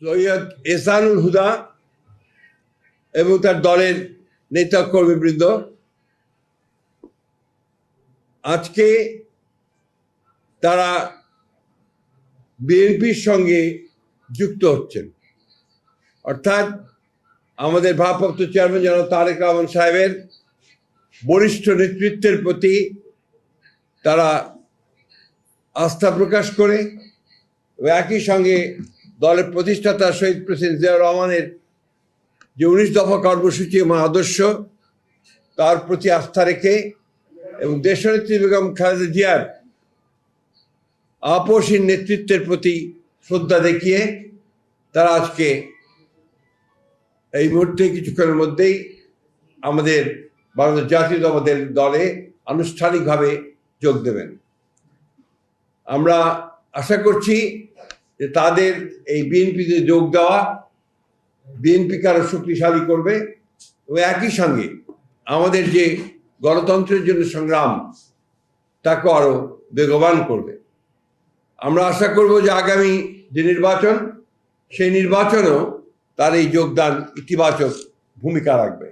সৈয়দ এহসানুল হুদা এবং তার দলের নেতা কর্মীবৃন্দ আজকে তারা বিএনপির সঙ্গে যুক্ত হচ্ছেন, অর্থাৎ আমাদের ভারপ্রাপ্ত চেয়ারম্যান জনাব তারেক রহমান সাহেবের বরিষ্ঠ নেতৃত্বের প্রতি তারা আস্থা প্রকাশ করে এবং একই সঙ্গে দলের প্রতিষ্ঠাতা শহীদ প্রেসিডেন্ট জিয়াউর রহমানের যে 19 দফা কর্মসূচি এবং আদর্শ তার প্রতি আস্থা রেখে এবং দেশনেত্রী বেগম খালেদা জিয়ার আপসহীন নেতৃত্বের প্রতি শ্রদ্ধা দেখিয়ে তারা আজকে এই মুহূর্তে কিছুক্ষণের মধ্যেই আমাদের বাংলাদেশ জাতীয়তাবাদের দলে আনুষ্ঠানিকভাবে যোগ দেবেন। আমরা আশা করছি যে তাদের এই বিএনপিতে যোগ দেওয়া বিএনপিকে আরো শক্তিশালী করবে এবং একই সঙ্গে আমাদের যে গণতন্ত্রের জন্য সংগ্রাম তাকে আরো বেগবান করবে। আমরা আশা করব যে আগামী যে নির্বাচন সেই নির্বাচনেও তার এই যোগদান ইতিবাচক ভূমিকা রাখবে।